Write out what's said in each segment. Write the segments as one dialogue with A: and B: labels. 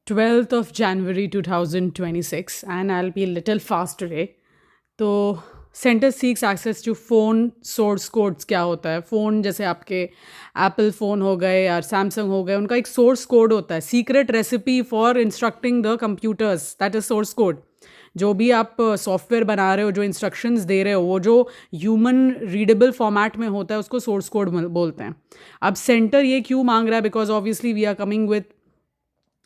A: 12th of January 2026, and I'll be a little fast today. तो centre seeks access to phone source codes क्या होता है? Phone जैसे आपके एप्पल फ़ोन हो गए या सैमसंग हो गए, उनका एक सोर्स कोड होता है, secret recipe for instructing the computers, that is source code. जो भी आप सॉफ्टवेयर बना रहे हो, जो इंस्ट्रक्शंस दे रहे हो, वो जो ह्यूमन रीडेबल फॉर्मेट में होता है, उसको सोर्स कोड बोलते हैं। अब सेंटर ये क्यों मांग रहा है? Because obviously we are coming with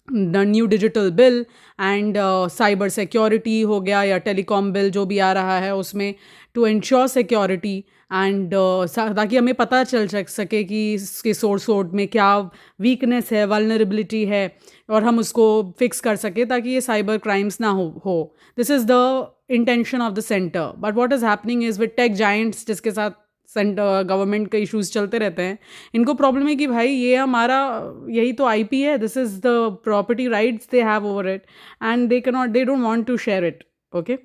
A: the new digital bill and cyber security हो गया या टेलीकॉम बिल जो भी आ रहा है उसमें, टू इंश्योर सिक्योरिटी एंड ताकि हमें पता चल सके कि इसके सोर्स कोड में क्या वीकनेस है, वल्नरेबिलिटी है, और हम उसको फिक्स कर सके ताकि ये साइबर क्राइम्स ना हो। This is the intention of the centre. But what is happening is with take Giants, जिसके साथ सेंटर गवर्नमेंट के इश्यूज चलते रहते हैं, इनको प्रॉब्लम है कि भाई ये हमारा, यही तो आईपी है, this is the property rights they have over it, and they cannot, they don't want to share it. Okay,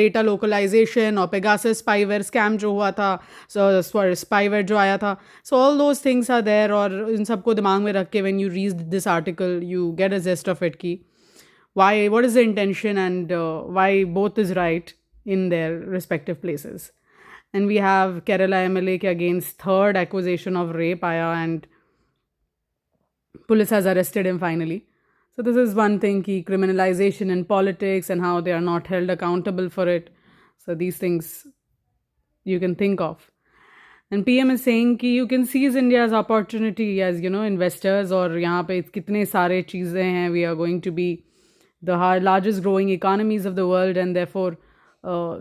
A: data localisation और पेगासस स्पाईवेयर स्कैम जो हुआ था, स्पाईवेयर जो आया था, so all those things are there, और इन सबको दिमाग में रख के when you read this article you get a gist of it की why, what is the intention, and why both is right in their respective places. And we have Kerala MLA ke against third accusation of rape aya, and police has arrested him finally. So this is one thing, ki criminalization in politics and how they are not held accountable for it. So these things you can think of. And PM is saying कि you can seize India's opportunity as, you know, investors, और यहाँ पे कितने सारे चीज़ें हैं, we are going to be the largest growing economies of the world, and therefore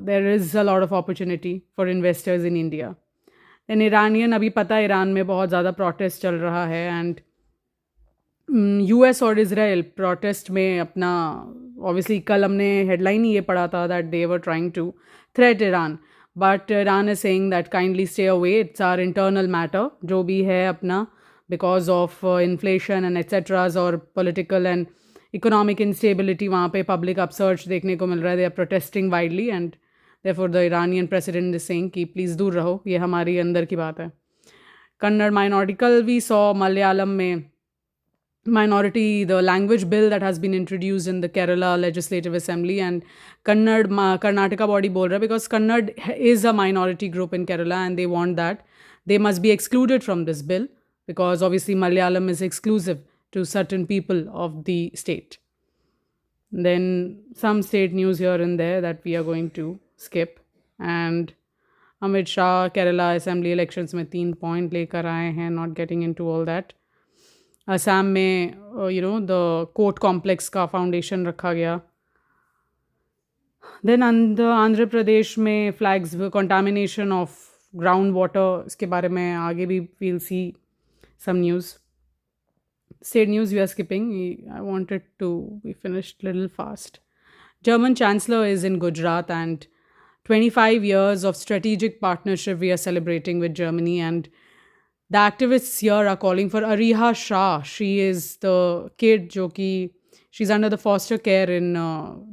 A: there is a lot of opportunity for investors in India. And Iranian, अभी पता है ईरान में बहुत ज़्यादा protest चल रहा है, and यूएस और इसराइल प्रोटेस्ट में अपना, ऑब्वियसली कल हमने हेडलाइन ही ये पढ़ा था that they were trying to threat Iran, but Iran is saying that kindly stay away, it's our internal matter जो भी है अपना, because of inflation and etcetras और पॉलिटिकल एंड इकोनॉमिक इंस्टेबिलिटी, वहाँ पे पब्लिक अपसर्च देखने को मिल रहा है, they are protesting widely, and therefore the Iranian president is saying कि प्लीज़ दूर रहो, ये हमारी अंदर की बात है। कन्नड़ माइनॉरिटी, कल वी सॉ मलयालम में minority, the language bill that has been introduced in the Kerala Legislative Assembly, and Karnataka body bol raha, because Kannad is a minority group in Kerala and they want that they must be excluded from this bill, because obviously Malayalam is exclusive to certain people of the state. Then some state news here and there that we are going to skip. And Amit Shah Kerala Assembly elections में 3 point लेकर आए हैं, not getting into all that. Assam में the court complex का foundation रखा गया। Then Andhra Pradesh में flags contamination of ground water, इसके बारे में आगे भी will see some news. State news we are skipping, I wanted to be finished little fast. German chancellor is in Gujarat, and 25 years of strategic partnership we are celebrating with Germany, and the activists here are calling for Ariha Shah. She is the kid जो कि she's under the foster care in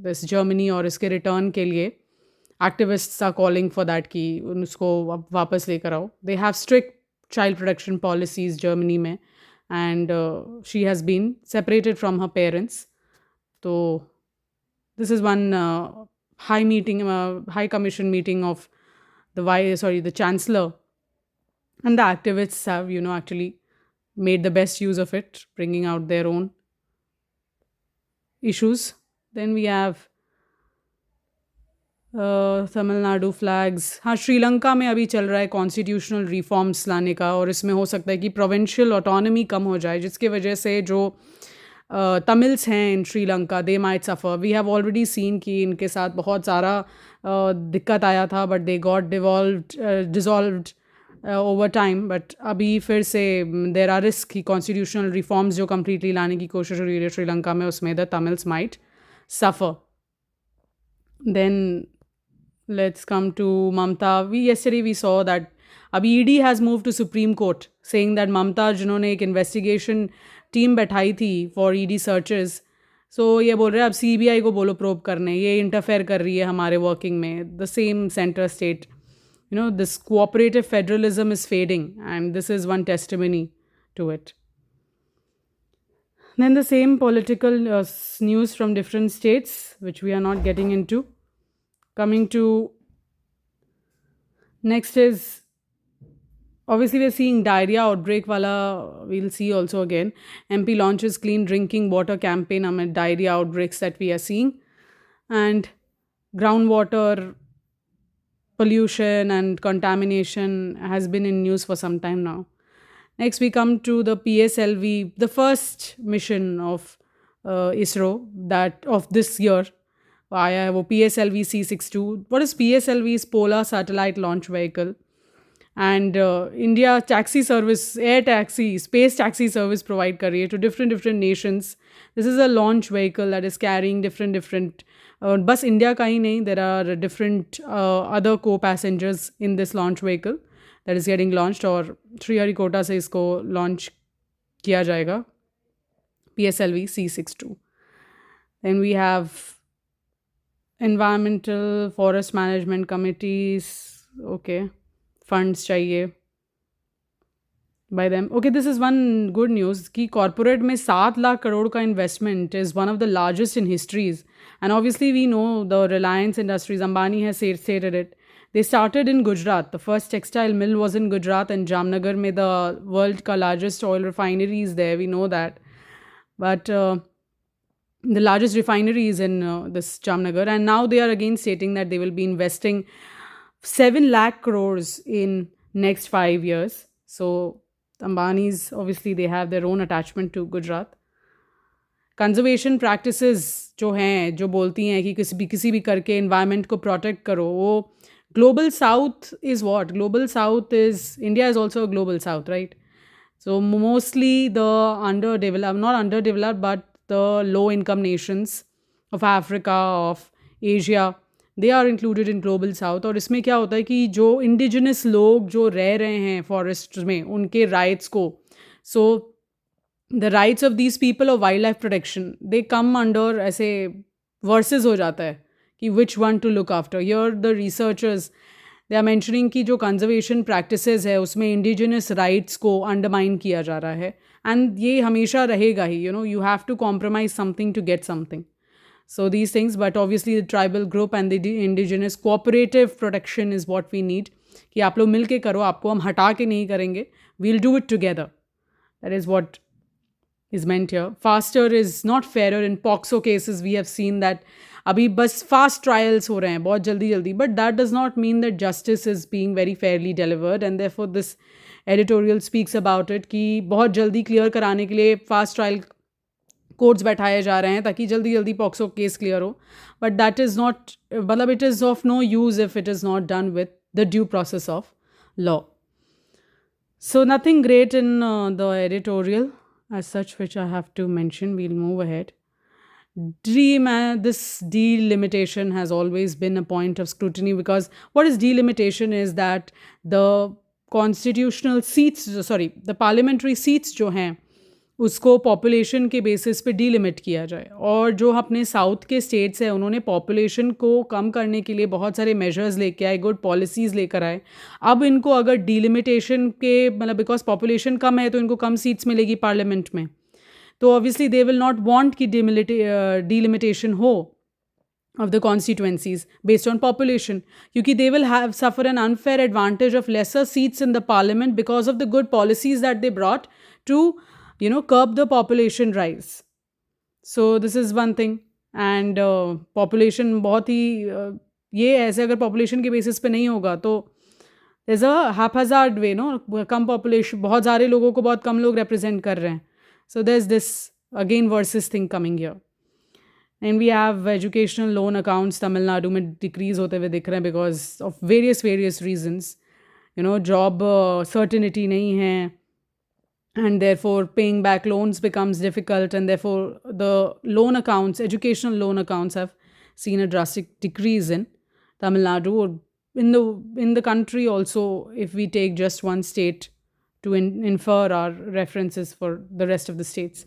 A: this Germany, और इसके return के लिए activists are calling for that कि उसको वापस लेकर आओ. They have strict child protection policies Germany में, and she has been separated from her parents. So this is one high commission meeting of the chancellor, and the activists have actually made the best use of it, bringing out their own issues. Then we have Tamil Nadu flags. हाँ, श्रीलंका में अभी चल रहा है constitutional reforms लाने का, और इसमें हो सकता है कि प्रोविंशियल ऑटोनॉमी कम हो जाए, जिसकी वजह से जो तमिल्स हैं in Sri Lanka, they might suffer. We have already seen कि इनके साथ बहुत सारा दिक्कत आया था, but they got dissolved over time. But अभी फिर से देर आर रिस्क कि कॉन्स्टिट्यूशनल रिफॉर्म्स जो कम्प्लीटली लाने की कोशिश हो रही है श्रीलंका में, उसमें the Tamils might suffer. Then let's come to Mamta. Yesterday we saw that अभी ED has moved to Supreme Court saying that Mamta, जिन्होंने एक investigation team बैठाई थी for ED searches, so ये बोल रहे हैं अब CBI को बोलो प्रोब करने, ये इंटरफेयर कर रही है हमारे वर्किंग में। The same center state, this cooperative federalism is fading, and this is one testimony to it. Then the same political news from different states, which we are not getting into. Coming to next is obviously we're seeing diarrhea outbreak wala. We'll see also again. MP launches clean drinking water campaign amid diarrhea outbreaks that we are seeing, and groundwater pollution and contamination has been in news for some time now. Next, we come to the PSLV, the first mission of ISRO that of this year. आया है वो PSLV C62. What is PSLV? Is Polar Satellite Launch Vehicle. And India taxi service, air taxi, space taxi service provide कर रही है to different nations. This is a launch vehicle that is carrying different बस India का ही नहीं, there are different other co-passengers in this launch vehicle that is getting launched, और श्रीहरिकोटा से इसको launch किया जाएगा PSLV C62. Then we have environmental forest management committees. Okay, funds चाहिए by them. Okay, this is one good news कि corporate में 7 lakh crore का investment is one of the largest in histories. And obviously we know the Reliance Industries, Ambani has stated it. They started in Gujarat. The first textile mill was in Gujarat, and Jamnagar में the world का largest oil refinery is there. We know that. But the largest refinery is in this Jamnagar, and now they are again stating that they will be investing 7 lakh crores in next 5 years. So Ambani's obviously they have their own attachment to Gujarat. Conservation practices जो हैं जो बोलती हैं कि किसी भी करके environment को protect करो, वो global south is what? Global south is India is also a global south, right? So mostly the underdeveloped, not underdeveloped, but the low income nations of Africa, of Asia, they are included in global south. और इसमें क्या होता है कि जो indigenous लोग जो रह रहे हैं forests में उनके rights को, so the rights of these people of wildlife protection, they come under ऐसे verses हो जाता है कि which one to look after. Here the researchers they are mentioning कि जो conservation practices है उसमें indigenous rights को undermine किया जा रहा है, and ये हमेशा रहेगा ही. You have to compromise something to get something. So these things, but obviously the tribal group and the indigenous cooperative protection is what we need. कि आप लोग मिल के करो, आपको हम हटा के नहीं करेंगे. We'll do it together. That is what is meant here. Faster is not fairer. In POXO cases, we have seen that अभी बस fast trials हो रहे हैं बहुत जल्दी, but that does not mean that justice is being very fairly delivered, and therefore this editorial speaks about it कि बहुत जल्दी clear कराने के लिए fast trial कोर्ट्स बैठाए जा रहे हैं ताकि जल्दी पॉक्सो केस क्लियर हो, बट दैट इज़ नॉट, मतलब it is of no use if it is not done with the due process of law. So nothing great in the editorial as such which I have to mention. We'll move ahead. This delimitation has always been a point of scrutiny, because what is delimitation is that the constitutional seats, the parliamentary seats जो हैं उसको population के basis पे delimit किया जाए. और जो अपने साउथ के स्टेट्स हैं उन्होंने पॉपुलेशन को कम करने के लिए बहुत सारे मेजर्स लेके आए, गुड पॉलिसीज़ लेकर आए. अब इनको अगर डीलिमिटेशन के मतलब बिकॉज पॉपुलेशन कम है तो इनको कम सीट्स मिलेगी पार्लियामेंट में, तो obviously they will not want कि डीलिमिटेशन हो of the constituencies based on population, क्योंकि they will have suffer an unfair advantage of lesser seats in the parliament because of the good policies that they brought to curb the population rise. So this is one thing. And population बहुत ही ये ऐसे अगर population के basis पे नहीं होगा तो there's a haphazard way, come population, बहुत सारे लोगों को बहुत कम लोग represent कर रहे हैं. So there's this again versus thing coming here. And we have educational loan accounts Tamil Nadu में decrease होते हुए दिख रहे हैं because of various reasons. Job certainty नहीं है, and therefore paying back loans becomes difficult, and therefore the loan accounts, educational loan accounts, have seen a drastic decrease in Tamil Nadu, or in the country also, if we take just one state to infer our references for the rest of the states.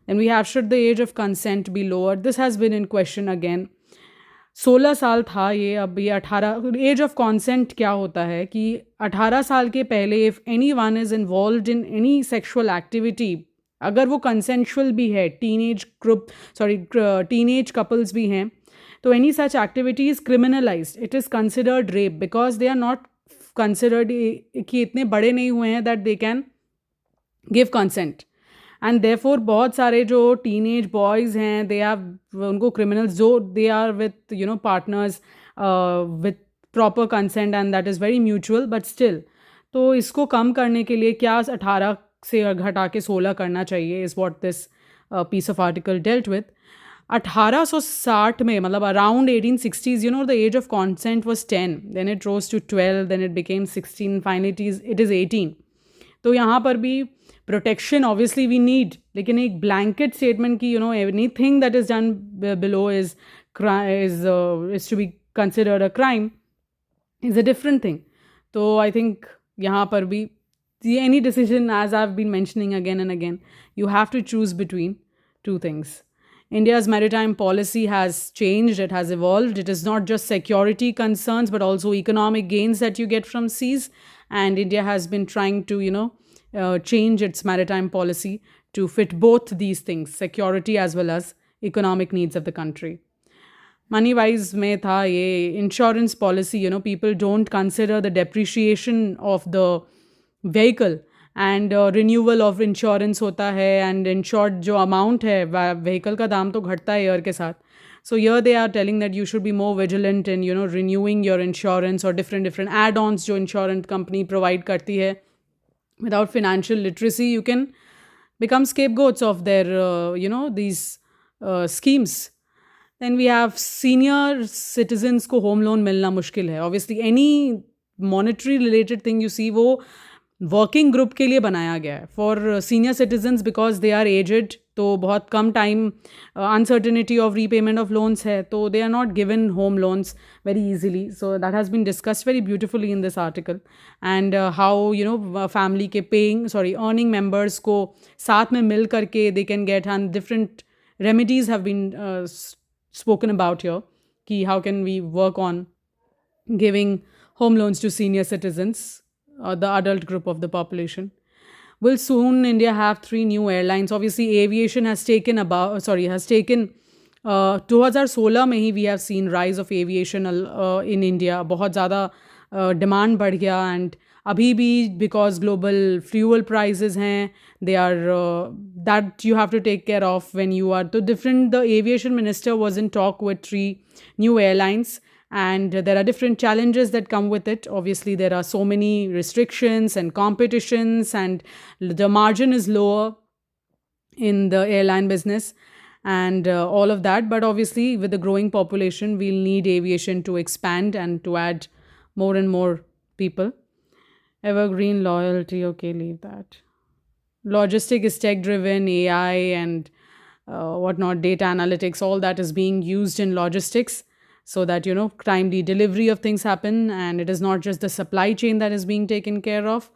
A: And we have, should the age of consent be lowered? This has been in question again. 16 साल था ये, अब ये 18. As of consent क्या होता है कि 18 साल के पहले if any one is involve in any sexual activity अगर वो कंसेंशुअल भी है, टीनेज कपल्स भी हैं, तो any such activity is criminalized. It is considered rape because they are not considered कि इतने बड़े नहीं हुए हैं that they can give consent. And therefore बहुत सारे जो टीनेज बॉयज़ हैं दे हैव उनको क्रिमिनल्स जो they are with partners with proper consent and that is very mutual but still. तो इसको कम करने के लिए क्या 18 से घटा के 16 करना चाहिए is what this piece of article dealt with. 1860 में मतलब around 1860s the age of consent was 10, then it rose to 12, then it became 16, finally it is 18. तो यहाँ पर भी प्रोटेक्शन ऑब्वियसली वी नीड, लेकिन एक ब्लैंकेट स्टेटमेंट की anything that is done below is to be considered a crime is a different thing. तो I think यहाँ पर भी any decision, as I have been mentioning again and again, you have to choose between two things. India's maritime policy has changed, it has evolved. It is not just security concerns, but also economic gains that you get from seas. And India has been trying to, change its maritime policy to fit both these things, security as well as economic needs of the country. Money wise में था ये insurance policy, people don't consider the depreciation of the vehicle and renewal of insurance होता है and insured जो amount है vehicle का दाम तो घटता है ईयर के साथ. So year they are telling that you should be more vigilant in renewing your insurance और डिफरेंट एड ऑन्स जो इंश्योरेंस कंपनी प्रोवाइड करती है. Without financial literacy you can become scapegoats of their these schemes. Then we have senior citizens को home loan मिलना मुश्किल है. Obviously any monetary related thing you see वो working group के लिए बनाया गया है for senior citizens because they are aged. तो बहुत कम time uncertainty of repayment of loans है, तो they are not given home loans very easily. So that has been discussed very beautifully in this article. And how family के earning members को साथ में मिल करके they can get and different remedies have been spoken about your कि how can we work on giving home loans to senior citizens, the adult group of the population. Will soon India have 3 new airlines? Obviously, aviation has taken 2016 में ही we have seen rise of aviation in India. बहुत ज़्यादा demand बढ़ गया and अभी भी because global fuel prices हैं, they are that you have to take care of when you are. तो different, the aviation minister was in talk with 3 new airlines. And there are different challenges that come with it. Obviously, there are so many restrictions and competitions, and the margin is lower in the airline business and all of that. But obviously, with the growing population, we'll need aviation to expand and to add more and more people. Evergreen loyalty, okay, leave that. Logistic is tech-driven, AI and whatnot, data analytics, all that is being used in logistics. So that, timely delivery of things happen, and it is not just the supply chain that is being taken care of,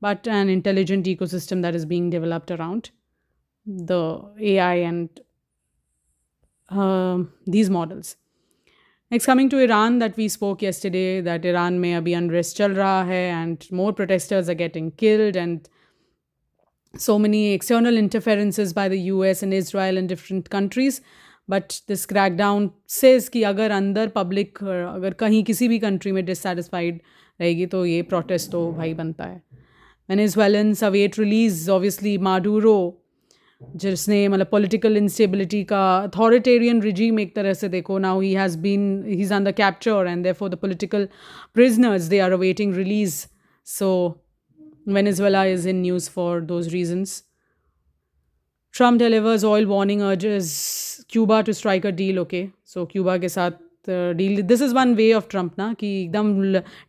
A: but an intelligent ecosystem that is being developed around the AI and these models. Next, coming to Iran, that we spoke yesterday, that Iran mein abhi unrest chal raha hai and more protesters are getting killed, and so many external interferences by the US and Israel and different countries. But this crackdown says कि अगर अंदर public अगर कहीं किसी भी country में dissatisfied रहेगी तो ये प्रोटेस्ट तो भाई बनता है. Venezuelans await release. Obviously Maduro जिसने मतलब पॉलिटिकल इंस्टेबिलिटी का अथॉरिटेरियन रिजीम एक तरह से देखो, now he is under capture and therefore the political prisoners they are awaiting release. So Venezuela is in news for those reasons. Trump delivers oil warning, urges Cuba to strike a deal. Okay, so Cuba के साथ deal. This is one way of Trump ना कि एकदम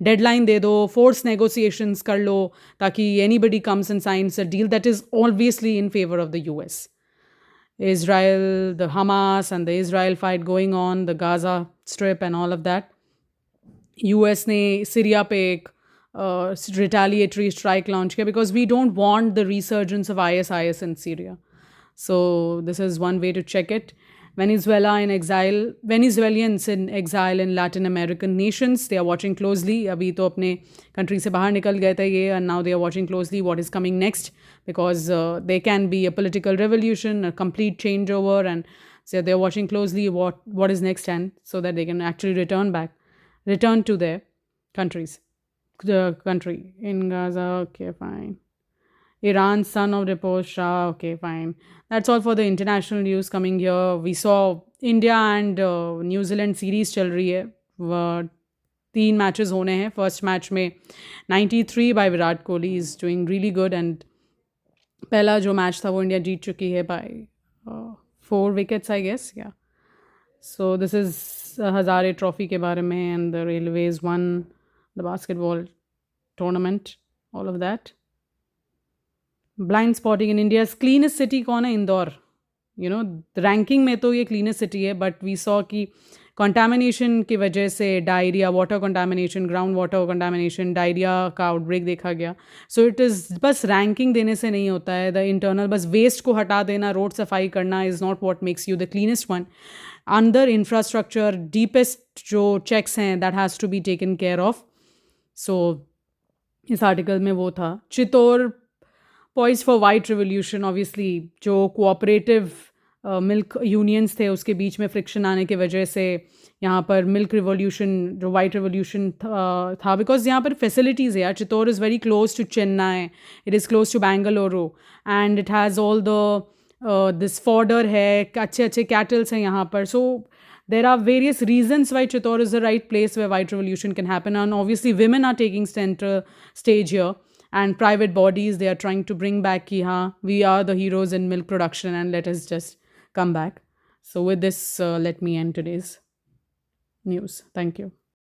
A: deadline दे दो, force negotiations कर लो ताकि anybody comes and signs a deal that is obviously in favor of the US. Israel, the Hamas and the Israel fight going on, the Gaza Strip and all of that. US ने Syria पे एक retaliatory strike launch किया because we don't want the resurgence of ISIS in Syria. So this is one way to check it. Venezuelans in exile in Latin American nations, they are watching closely. अभी तो अपने country से बाहर निकल गए थे ये, and now they are watching closely what is coming next, because there can be a political revolution, a complete changeover, and so they're watching closely what is next, and so that they can actually return to their countries, the country in Gaza. Okay, fine. Iran's son of deposed Shah. Okay, fine. That's all for the international news coming here. We saw India and New Zealand series चल रही है. 3 matches होने हैं. First match में 93 by Virat Kohli is doing really good, and पहला जो match था वो इंडिया जीत चुकी है by 4 wickets, I guess. Yeah. So this is Hazare Trophy के बारे में, and the Railways won the basketball tournament, all of that. Blind spotting in India's cleanest city कौन है? इंदौर. रैंकिंग में तो ये क्लीनेस्ट सिटी है, बट वी सॉ कि कंटामिनेशन की वजह से diarrhoea, water contamination, ground water contamination, diarrhoea का आउटब्रेक देखा गया. सो इट इज़ बस रैंकिंग देने से नहीं होता है. द इंटरनल बस वेस्ट को हटा देना, रोड सफाई करना is not what makes you the cleanest one. अंदर इंफ्रास्ट्रक्चर, डीपेस्ट जो चेक्स हैं, that has to be taken care of. So इस आर्टिकल में वो था. Chittoor Poised for white revolution, obviously जो कोऑपरेटिव मिल्क यूनियंस थे उसके बीच में फ्रिक्शन आने की वजह से यहाँ पर मिल्क रिवोल्यूशन, जो वाइट रिवोल्यूशन था, बिकॉज यहाँ पर फैसिलिटीज़ है यार. Chittoor is very close to Chennai, it is close to Bengaluru, and it has all the this fodder है, अच्छे कैटल्स हैं यहाँ पर. सो there are various reasons why Chittor is the right place where white revolution can happen, and obviously women are taking center stage here, and private bodies, they are trying to bring back ki haan, we are the heroes in milk production and let us just come back. So with this, let me end today's news. Thank you.